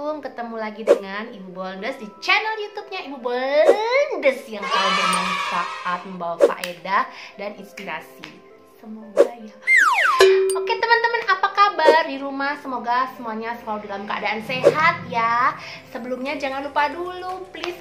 Assalamualaikum, ketemu lagi dengan Ibu Boldes di channel YouTube-nya Ibu Boldes yang selalu bermanfaat, membawa faedah dan inspirasi. Semoga ya. Oke teman-teman, apa kabar di rumah? Semoga semuanya selalu dalam keadaan sehat ya. Sebelumnya jangan lupa dulu, please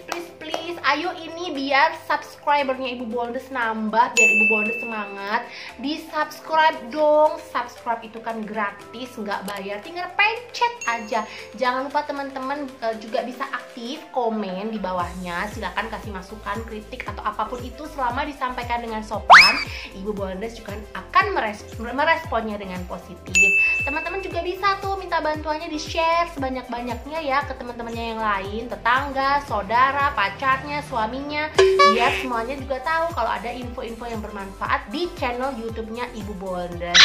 ayo ini biar subscribernya Ibu Boldes nambah, biar Ibu Boldes semangat. Di subscribe dong, subscribe itu kan gratis, nggak bayar, tinggal pencet aja. Jangan lupa teman-teman juga bisa aktif komen di bawahnya, silahkan kasih masukan, kritik atau apapun itu selama disampaikan dengan sopan. Ibu Boldes juga akan meresponnya dengan positif. Teman-teman juga bisa tuh minta bantuannya di share sebanyak-banyaknya ya ke teman-temannya yang lain, tetangga, saudara, pacarnya, suaminya, biar semuanya juga tahu kalau ada info-info yang bermanfaat di channel YouTube-nya Ibu Boldes.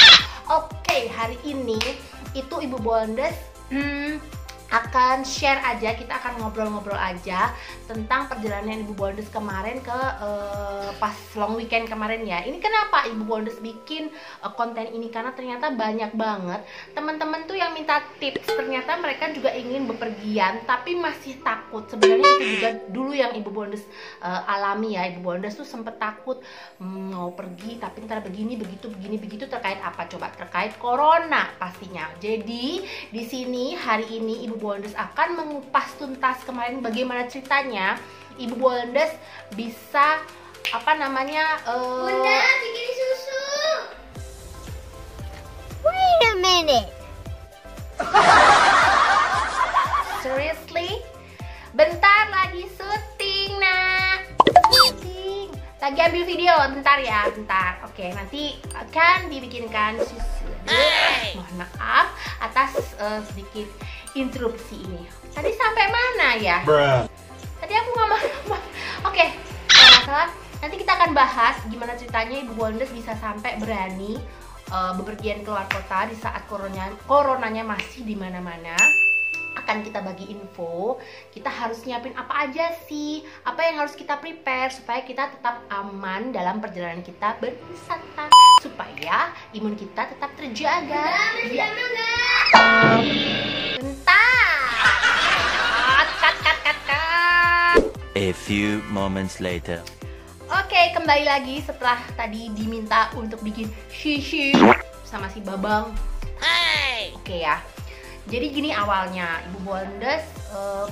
Oke, hari ini itu Ibu Boldes akan share aja, kita akan ngobrol-ngobrol aja tentang perjalanan Ibu Boldes kemarin ke pas long weekend kemarin ya. Ini kenapa Ibu Boldes bikin konten ini, karena ternyata banyak banget teman-teman tuh yang minta tips. Ternyata mereka juga ingin bepergian tapi masih takut. Sebenarnya itu juga dulu yang Ibu Boldes alami ya. Ibu Boldes tuh sempet takut mau pergi tapi ntar begini begitu terkait apa coba? Terkait corona pastinya. Jadi di sini hari ini Ibu Boldes akan mengupas tuntas kemarin bagaimana ceritanya Ibu Boldes bisa Bunda bikin susu. Wait a minute. Seriously? Bentar lagi syuting nak. Syuting. Lagi ambil video, bentar ya, bentar. Oke, nanti akan dibikinkan susu. Mohon maaf atas sedikit interupsi ini. Tadi sampai mana ya? Tadi aku ngomong. Oke, masalah. Nanti kita akan bahas gimana ceritanya Ibu Boldes bisa sampai berani bepergian keluar kota di saat coronanya masih di mana-mana. Akan kita bagi info, kita harus nyiapin apa aja sih, apa yang harus kita prepare supaya kita tetap aman dalam perjalanan kita berwisata, supaya imun kita tetap terjaga. A few moments later. Oke, kembali lagi setelah tadi diminta untuk bikin shishi sama si Babang. Oke ya. Jadi gini awalnya, Ibu Boldes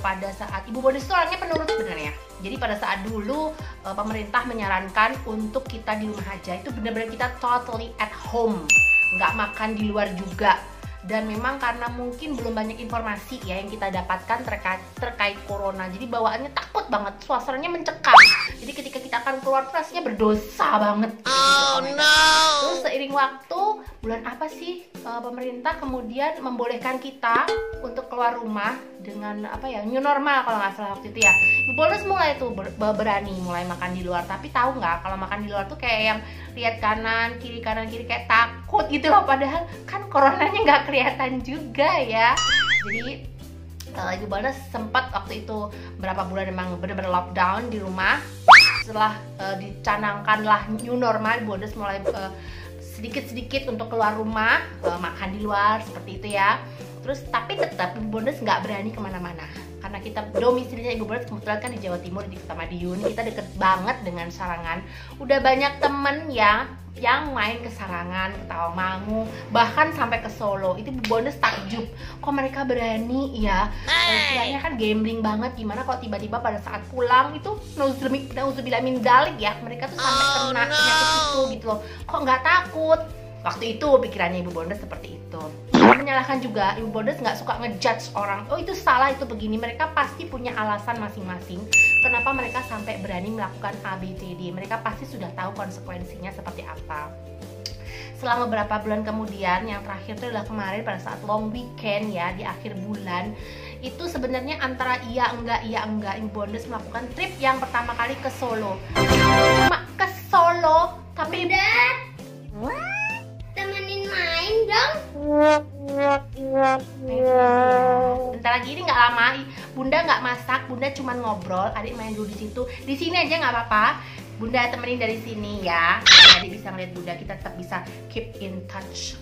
pada saat Ibu Boldes itu orangnya penurut sebenarnya. Jadi pada saat dulu pemerintah menyarankan untuk kita di rumah aja, itu benar-benar kita totally at home, nggak makan di luar juga. Dan memang karena mungkin belum banyak informasi ya yang kita dapatkan terkait corona, jadi bawaannya takut banget, suasananya mencekam. Jadi ketika kita akan keluar rasanya berdosa banget gitu. Oh no. Terus seiring waktu, bulan apa sih pemerintah kemudian membolehkan kita untuk keluar rumah dengan new normal kalau nggak salah waktu itu ya. Ibu Boldes mulai tuh berani mulai makan di luar, tapi tahu nggak kalau makan di luar tuh kayak yang lihat kanan kiri kayak takut gitu loh, padahal kan coronanya nggak kelihatan juga ya. Jadi Ibu Boldes sempat waktu itu berapa bulan emang bener-bener lockdown di rumah. Setelah dicanangkanlah new normal, Ibu Boldes mulai sedikit-sedikit untuk keluar rumah, makan di luar seperti itu ya. Terus tapi tetap Ibu Boldes nggak berani kemana-mana karena kita domisilinya Ibu Boldes kebetulan kan di Jawa Timur, di Kota Madiun. Kita deket banget dengan Sarangan. Udah banyak temen ya yang main ke Sarangan, ke Tawangmangu, bahkan sampai ke Solo. Itu Ibu Boldes takjub, kok mereka berani ya. Istilahnya kan gambling banget. Gimana kalau tiba-tiba pada saat pulang itu nauzubillah min dzalik ya, mereka tuh sampai kena penyakit itu gitu loh. Kok nggak takut? Waktu itu pikirannya Ibu Boldes seperti itu. Menyalahkan juga, Ibu Boldes nggak suka ngejudge orang, oh itu salah, itu begini. Mereka pasti punya alasan masing-masing kenapa mereka sampai berani melakukan ABCD. Mereka pasti sudah tahu konsekuensinya seperti apa. Selama beberapa bulan kemudian, yang terakhir itu adalah kemarin pada saat long weekend ya, di akhir bulan. Itu sebenarnya antara iya enggak Ibu Boldes melakukan trip yang pertama kali ke Solo. Cuma ke Solo, tapi Temenin main dong. Bentar lagi ini nggak lama, Bunda nggak masak, Bunda cuma ngobrol. Adik main dulu di situ, di sini aja nggak apa-apa. Bunda temenin dari sini ya. Adik bisa ngeliat Bunda, kita tetap bisa keep in touch.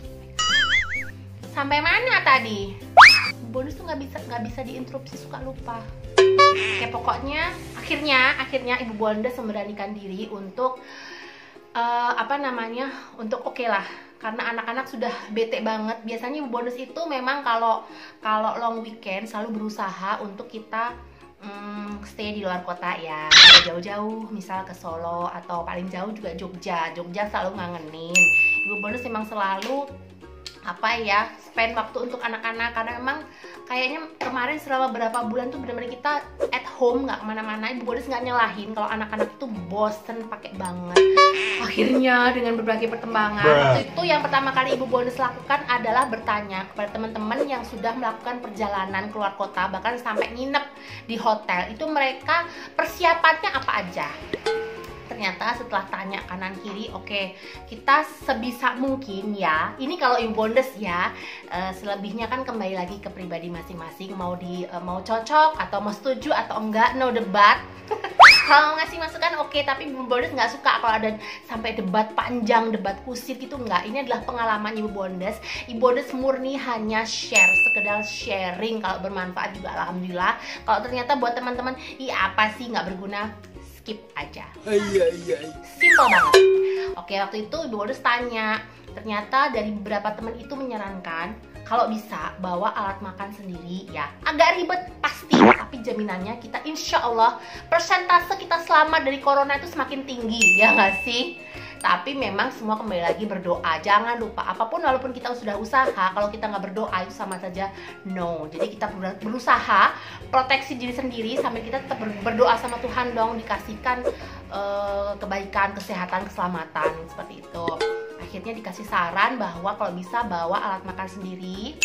Sampai mana tadi? Ibu Bonus tuh nggak bisa diinterupsi, suka lupa. Oke, pokoknya akhirnya Ibu Bondes memberanikan diri untuk untuk oke lah, karena anak-anak sudah bete banget. Biasanya Ibu Bondes itu memang kalau long weekend selalu berusaha untuk kita stay di luar kota ya, jauh-jauh, misal ke Solo atau paling jauh juga Jogja selalu ngangenin. Ibu Bondes memang selalu spend waktu untuk anak-anak, karena memang kayaknya kemarin selama berapa bulan tuh benar-benar kita at home, nggak kemana-mana. Ibu Bondes nggak nyalahin kalau anak-anak itu bosen pakai banget. Akhirnya dengan berbagai pertimbangan, waktu itu yang pertama kali Ibu Bondes lakukan adalah bertanya kepada teman-teman yang sudah melakukan perjalanan keluar kota, bahkan sampai nginep di hotel, itu mereka persiapannya apa aja. Ternyata setelah tanya kanan kiri, oke, kita sebisa mungkin ya, ini kalau Ibu Bondes ya, selebihnya kan kembali lagi ke pribadi masing-masing, mau cocok atau mau setuju atau enggak, no debat. Kalau ngasih masukan oke, tapi Ibu Bondes nggak suka kalau ada sampai debat panjang, debat kusir gitu, enggak. Ini adalah pengalaman Ibu Bondes. Ibu Bondes murni hanya share, sekedar sharing. Kalau bermanfaat juga alhamdulillah. Kalau ternyata buat teman-teman, apa sih nggak berguna, skip aja. Simple banget. Oke, waktu itu Ibu Bondes tanya, ternyata dari beberapa teman itu menyarankan kalau bisa bawa alat makan sendiri ya. Agak ribet pasti, tapi jaminannya kita insya Allah persentase kita selamat dari corona itu semakin tinggi, ya nggak sih? Tapi memang semua kembali lagi berdoa. Jangan lupa, apapun walaupun kita sudah usaha, kalau kita nggak berdoa itu sama saja no. Jadi kita berusaha proteksi diri sendiri sambil kita tetap berdoa sama Tuhan dong, dikasihkan kebaikan, kesehatan, keselamatan, seperti itu. Akhirnya dikasih saran bahwa kalau bisa bawa alat makan sendiri.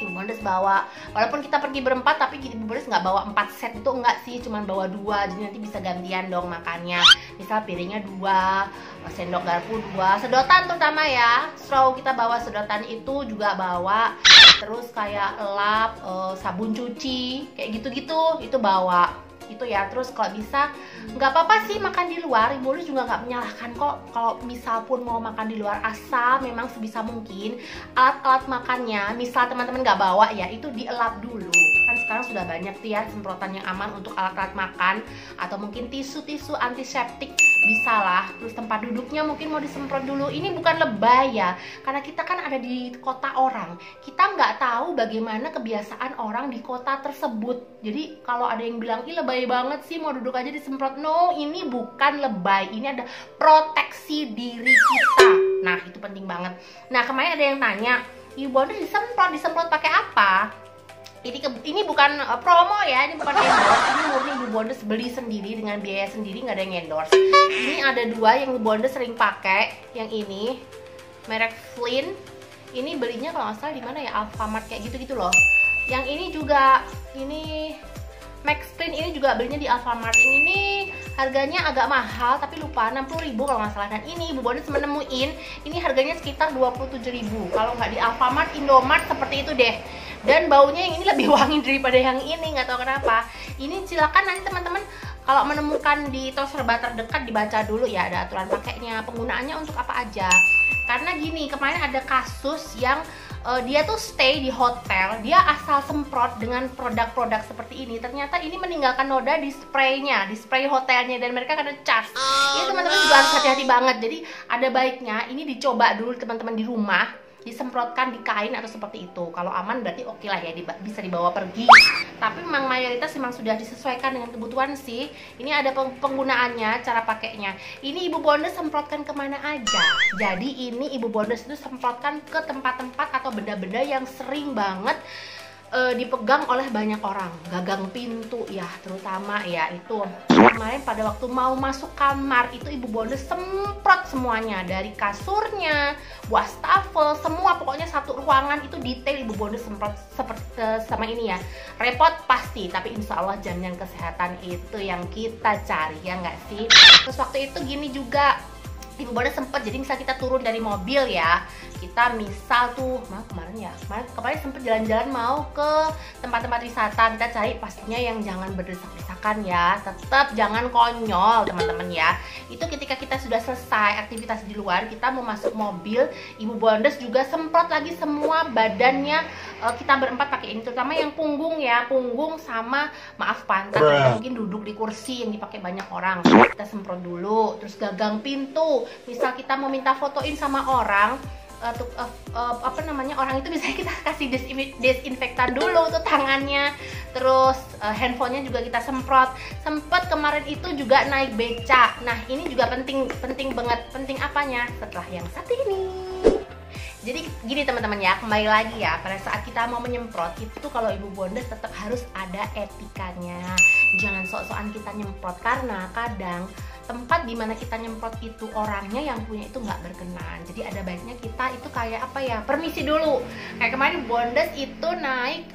Ibu Bondes bawa, walaupun kita pergi berempat, tapi Ibu Bondes nggak bawa 4 set itu, enggak sih, cuman bawa 2, jadi nanti bisa gantian dong makannya. Misal piringnya 2, sendok garpu 2, sedotan terutama ya, straw kita bawa, sedotan itu juga bawa, terus kayak lap, sabun cuci, kayak gitu-gitu, itu bawa. Itu ya. Terus kalau bisa nggak apa-apa sih makan di luar, Ibu Bondes juga nggak menyalahkan kok kalau misal pun mau makan di luar, asal memang sebisa mungkin alat-alat makannya, misal teman-teman nggak bawa ya, itu dielap dulu. Kan sekarang sudah banyak ya semprotan yang aman untuk alat-alat makan, atau mungkin tisu-tisu antiseptik bisa lah. Terus tempat duduknya mungkin mau disemprot dulu. Ini bukan lebay ya, karena kita kan ada di kota orang, kita nggak tahu bagaimana kebiasaan orang di kota tersebut. Jadi kalau ada yang bilang ih lebay banget sih mau duduk aja disemprot, no, ini bukan lebay, ini ada proteksi diri kita. Nah itu penting banget. Nah kemarin ada yang tanya, Ibu Bondes disemprot pakai apa? Ini bukan promo ya, ini bukan endorse, ini murni Ibu Bondes beli sendiri dengan biaya sendiri, nggak ada yang endorse. Ini ada 2 yang Ibu Bondes sering pakai, yang ini merek Flynn, ini belinya kalau nggak salah di mana ya, Alfamart kayak gitu-gitu loh. Yang ini juga, ini Max Clean, ini juga belinya di Alfamart. Ini harganya agak mahal, tapi lupa 60.000 kalau nggak salah. Dan ini Ibu Bondes menemuin, ini harganya sekitar 27.000. Kalau nggak di Alfamart, Indomart seperti itu deh. Dan baunya yang ini lebih wangi daripada yang ini, nggak tahu kenapa. Ini silakan nanti teman-teman kalau menemukan di toko serba terdekat dibaca dulu ya, ada aturan pakainya, penggunaannya untuk apa aja. Karena gini, kemarin ada kasus yang dia tuh stay di hotel, dia asal semprot dengan produk-produk seperti ini. Ternyata ini meninggalkan noda di spraynya, di spray hotelnya, dan mereka kena charge. Ini teman-teman juga harus hati-hati banget. Jadi ada baiknya ini dicoba dulu teman-teman di rumah, disemprotkan di kain atau seperti itu. Kalau aman berarti oke lah ya, bisa dibawa pergi. Tapi memang mayoritas memang sudah disesuaikan dengan kebutuhan sih. Ini ada penggunaannya, cara pakainya. Ini Ibu Bondes semprotkan kemana aja. Jadi ini Ibu Bondes itu semprotkan ke tempat-tempat atau benda-benda yang sering banget dipegang oleh banyak orang. Gagang pintu ya, terutama ya itu. Kemarin pada waktu mau masuk kamar itu Ibu Bondes semprot semuanya, dari kasurnya, wastafel, semua, pokoknya satu ruangan itu detail Ibu Bondes semprot seperti sama ini ya. Repot pasti, tapi insya Allah jaminan kesehatan itu yang kita cari, ya nggak sih? Terus waktu itu gini juga, Ibu Bondes sempet, jadi misal kita turun dari mobil ya, kita misal tuh kemarin sempet jalan-jalan mau ke tempat-tempat wisata, kita cari pastinya yang jangan berdesak-desakan ya, tetap jangan konyol teman-teman ya. Itu ketika kita sudah selesai aktivitas di luar, kita mau masuk mobil, Ibu Bondes juga semprot lagi semua badannya, kita berempat pakai ini, terutama yang punggung ya, punggung sama maaf pantat, kita mungkin duduk di kursi yang dipakai banyak orang, kita semprot dulu. Terus gagang pintu, misal kita mau minta fotoin sama orang, orang itu bisa kita kasih desinfektan dulu tuh tangannya. Terus handphonenya juga kita semprot. Sempet kemarin itu juga naik beca. Nah ini juga penting banget. Penting apanya? Setelah yang satu ini. Jadi gini teman-teman ya, kembali lagi ya, pada saat kita mau menyemprot itu kalau Ibu Bondes tetap harus ada etikanya. Jangan sok-sokan kita nyemprot, karena kadang tempat dimana kita nyemprot itu orangnya yang punya itu nggak berkenan. Jadi ada baiknya kita itu kayak apa ya, permisi dulu. Kayak kemarin Bondes itu naik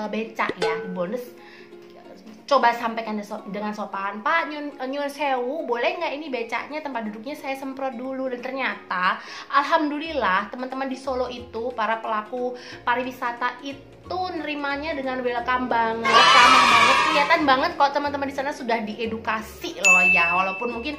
becak ya, Bondes coba sampaikan dengan sopan, Pak nyun sewu, boleh nggak ini becaknya tempat duduknya saya semprot dulu. Dan ternyata alhamdulillah teman-teman di Solo itu, para pelaku pariwisata itu nerimanya dengan welcome banget, ramah banget, kelihatan banget kalau teman-teman di sana sudah diedukasi loh ya. Walaupun mungkin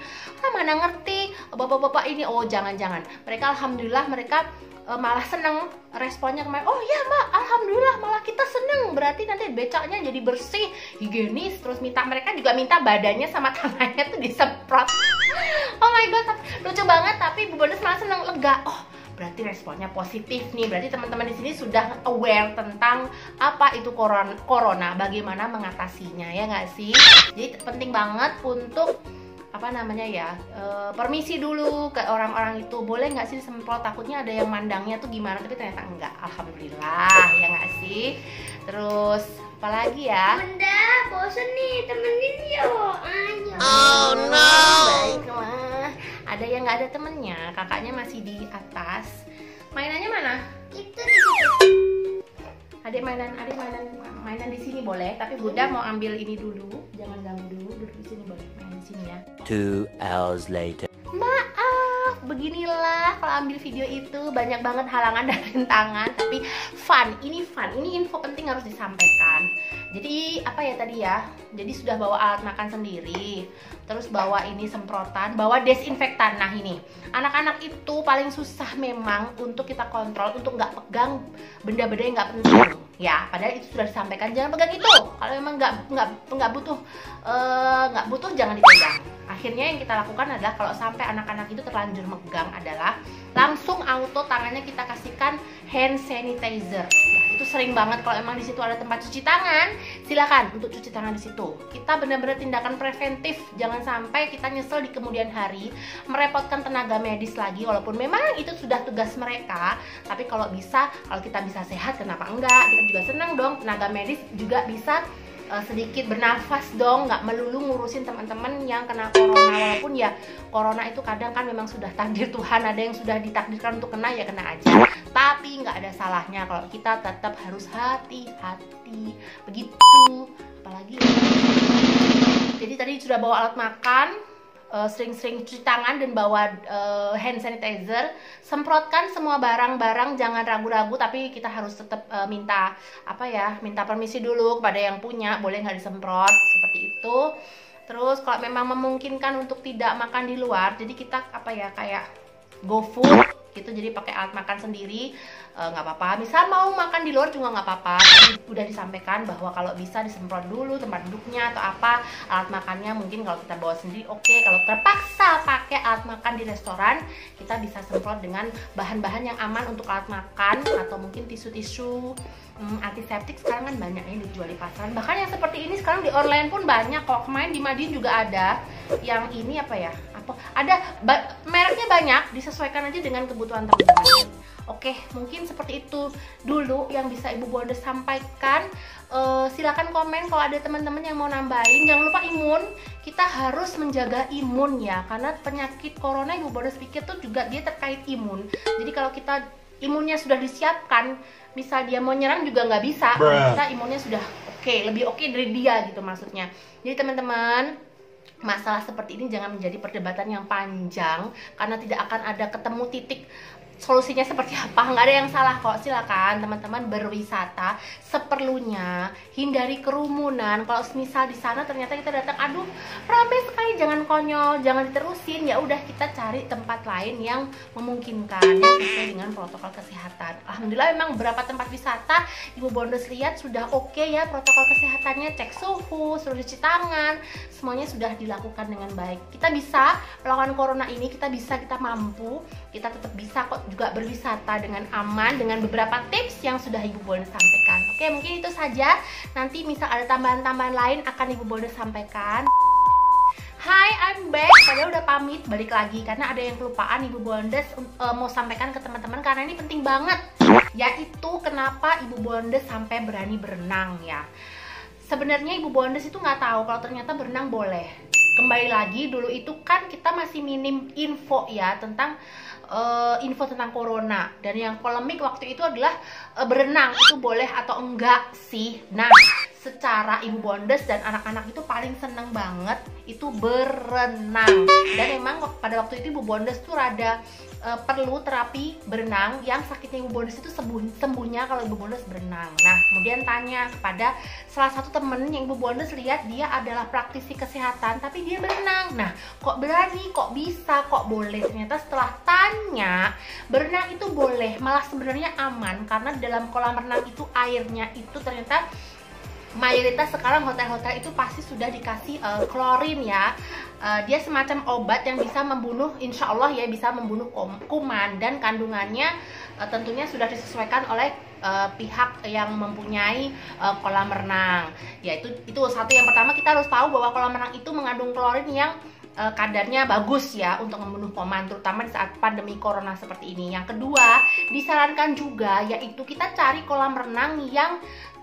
mana ngerti bapak-bapak ini, oh jangan-jangan, mereka alhamdulillah mereka malah seneng responnya kemarin. Oh ya Mbak, alhamdulillah malah kita seneng, berarti nanti becaknya jadi bersih, higienis. Terus mereka juga minta badannya sama tangannya tuh disemprot. Oh my god, lucu banget. Tapi Bu Bondes malah seneng, lega. Oh berarti responnya positif nih, berarti teman-teman di sini sudah aware tentang apa itu corona, bagaimana mengatasinya, ya nggak sih? Jadi penting banget untuk permisi dulu ke orang-orang itu, boleh nggak sih semprot, takutnya ada yang mandangnya tuh gimana, tapi ternyata enggak, alhamdulillah, ya nggak sih? Terus apalagi ya? Bunda, bosen nih, temenin yuk, ayo. Oh no. Baiklah, ada yang nggak ada temennya, kakaknya masih di atas. Mainannya mana? Itu di situ. Adik mainan di sini boleh, tapi Bunda mau ambil ini dulu, jangan ganggu dulu, duduk di sini boleh, main di sini ya. 2 hours later. Maaf, beginilah kalau ambil video itu banyak banget halangan dan rintangan, tapi fun, ini info penting harus disampaikan. Jadi apa ya tadi ya? Jadi sudah bawa alat makan sendiri, terus bawa ini semprotan, bawa desinfektan. Nah ini, anak-anak itu paling susah memang untuk kita kontrol, untuk nggak pegang benda-benda yang nggak penting. Ya, padahal itu sudah disampaikan, jangan pegang itu. Kalau memang nggak butuh jangan dipegang. Akhirnya yang kita lakukan adalah kalau sampai anak-anak itu terlanjur megang adalah langsung auto tangannya kita kasihkan hand sanitizer. Ya, itu sering banget kalau emang di situ ada tempat cuci tangan, silakan untuk cuci tangan di situ. Kita benar-benar tindakan preventif, jangan sampai kita nyesel di kemudian hari, merepotkan tenaga medis lagi, walaupun memang itu sudah tugas mereka. Tapi kalau kita bisa sehat, kenapa enggak? Kita juga senang dong, tenaga medis juga bisa sedikit bernafas dong, nggak melulu ngurusin teman-teman yang kena corona. Walaupun ya corona itu kadang kan memang sudah takdir Tuhan, ada yang sudah ditakdirkan untuk kena ya kena aja, tapi nggak ada salahnya kalau kita tetap harus hati-hati begitu. Apalagi jadi tadi sudah bawa alat makan, sering-sering cuci tangan dan bawa hand sanitizer, semprotkan semua barang-barang, jangan ragu-ragu, tapi kita harus tetap minta permisi dulu kepada yang punya, boleh nggak disemprot seperti itu. Terus kalau memang memungkinkan untuk tidak makan di luar, jadi kita kayak GoFood gitu, jadi pakai alat makan sendiri, nggak apa-apa. Misal mau makan di luar juga nggak apa-apa, tapi udah disampaikan bahwa kalau bisa disemprot dulu tempat duduknya atau apa, alat makannya mungkin kalau kita bawa sendiri oke. Kalau terpaksa pakai alat makan di restoran, kita bisa semprot dengan bahan-bahan yang aman untuk alat makan, atau mungkin tisu-tisu antiseptik sekarang kan banyak yang dijual di pasaran. Bahkan yang seperti ini sekarang di online pun banyak kok. Kemarin di Madin juga ada yang ini mereknya banyak, disesuaikan aja dengan kebutuhan teman-teman. Oke, mungkin seperti itu dulu yang bisa Ibu Bondes sampaikan. Silakan komen kalau ada teman-teman yang mau nambahin. Jangan lupa imun, kita harus menjaga imun ya, karena penyakit corona Ibu Bondes pikir tuh juga dia terkait imun. Jadi kalau kita imunnya sudah disiapkan, misal dia mau nyerang juga nggak bisa, kita imunnya sudah lebih oke dari dia gitu maksudnya. Jadi teman-teman, masalah seperti ini jangan menjadi perdebatan yang panjang, karena tidak akan ada ketemu titik solusinya seperti apa, nggak ada yang salah kok. Silakan teman-teman berwisata seperlunya, hindari kerumunan. Kalau misal di sana ternyata kita datang, aduh ramai sekali, jangan konyol, jangan diterusin. Ya udah, kita cari tempat lain yang memungkinkan, yang sesuai dengan protokol kesehatan. Alhamdulillah memang beberapa tempat wisata Ibu Bondes lihat sudah oke ya protokol kesehatannya, cek suhu, suruh cuci tangan, semuanya sudah dilakukan dengan baik. Kita bisa melawan corona ini, kita mampu, kita tetap bisa kok juga berwisata dengan aman dengan beberapa tips yang sudah Ibu Bondes sampaikan. Oke, mungkin itu saja. Nanti misal ada tambahan-tambahan lain akan Ibu Bondes sampaikan. Hai, I'm back. Padahal udah pamit balik lagi karena ada yang kelupaan Ibu Bondes mau sampaikan ke teman-teman karena ini penting banget. Yaitu kenapa Ibu Bondes sampai berani berenang ya. Sebenarnya Ibu Bondes itu nggak tahu kalau ternyata berenang boleh. Kembali lagi, dulu itu kan kita masih minim info ya tentang info tentang corona, dan yang polemik waktu itu adalah berenang itu boleh atau enggak sih. Nah, secara Ibu Bondes dan anak-anak itu paling seneng banget itu berenang, dan emang pada waktu itu Ibu Bondes tuh rada perlu terapi berenang yang sakitnya Ibu Bondes itu sembuhnya kalau Ibu Bondes berenang. Nah, kemudian tanya kepada salah satu temen yang Ibu Bondes lihat dia adalah praktisi kesehatan tapi dia berenang. Nah, kok berani, kok bisa, kok boleh? Ternyata setelah tanya, berenang itu boleh, malah sebenarnya aman karena dalam kolam renang itu airnya itu ternyata mayoritas sekarang hotel-hotel itu pasti sudah dikasih klorin ya. Dia semacam obat yang bisa membunuh, insya Allah ya, bisa membunuh kuman, dan kandungannya tentunya sudah disesuaikan oleh pihak yang mempunyai kolam renang. Ya itu satu yang pertama, kita harus tahu bahwa kolam renang itu mengandung klorin yang kadarnya bagus ya untuk membunuh kuman, terutama di saat pandemi corona seperti ini. Yang kedua, disarankan juga yaitu kita cari kolam renang yang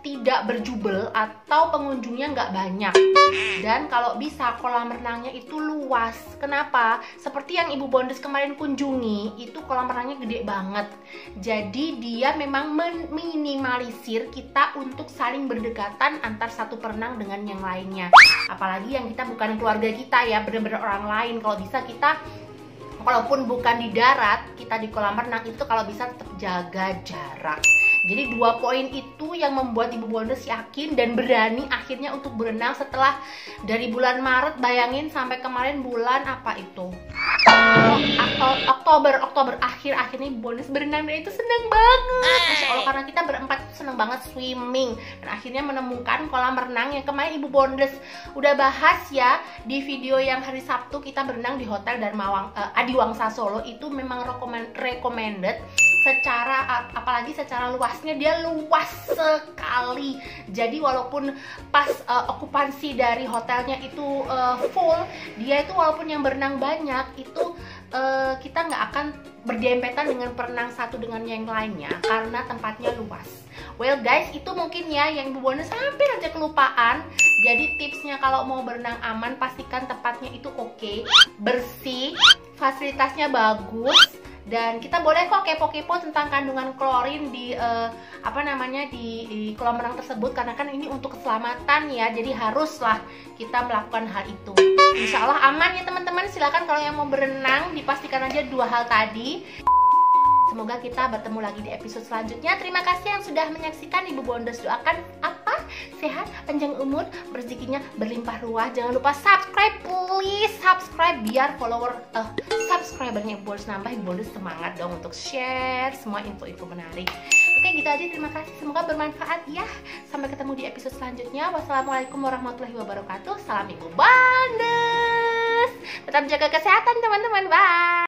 tidak berjubel atau pengunjungnya nggak banyak, dan kalau bisa kolam renangnya itu luas. Kenapa? Seperti yang Ibu Bondes kemarin kunjungi, itu kolam renangnya gede banget, jadi dia memang meminimalisir kita untuk saling berdekatan antar satu perenang dengan yang lainnya, apalagi yang kita bukan keluarga kita ya, benar-benar orang lain. Kalau bisa kita, walaupun bukan di darat, kita di kolam renang itu kalau bisa tetap jaga jarak. Jadi 2 poin itu yang membuat Ibu Bondes yakin dan berani akhirnya untuk berenang setelah dari bulan Maret, bayangin sampai kemarin bulan apa itu? Oktober akhirnya Ibu Bondes berenang, dan itu seneng banget. Masya Allah, karena kita berempat seneng banget swimming, dan akhirnya menemukan kolam renang yang kemarin Ibu Bondes udah bahas ya di video yang hari Sabtu kita berenang di Hotel Adiwangsa Solo. Itu memang recommended secara, apalagi secara luasnya, dia luas sekali. Jadi walaupun pas okupansi dari hotelnya itu full, dia itu walaupun yang berenang banyak itu kita nggak akan berdempetan dengan perenang satu dengan yang lainnya karena tempatnya luas. Well guys, itu mungkin ya yang Ibu Bondes hampir aja kelupaan. Jadi tipsnya kalau mau berenang aman, pastikan tempatnya itu oke, bersih, fasilitasnya bagus. Dan kita boleh kok kepo-kepo tentang kandungan klorin di di kolam renang tersebut, karena kan ini untuk keselamatan ya, jadi haruslah kita melakukan hal itu. Insya Allah aman ya teman-teman. Silakan kalau yang mau berenang, dipastikan aja 2 hal tadi. Semoga kita bertemu lagi di episode selanjutnya. Terima kasih yang sudah menyaksikan. Ibu Bondes doakan sehat, panjang umur, rezekinya berlimpah ruah. Jangan lupa subscribe, please subscribe biar subscribernya Ibu Bondes nambah. Ibu Bondes semangat dong untuk share semua info-info menarik. Oke, gitu aja. Terima kasih, semoga bermanfaat ya. Sampai ketemu di episode selanjutnya. Wassalamualaikum warahmatullahi wabarakatuh. Salam Ibu Bondes. Tetap jaga kesehatan teman-teman. Bye.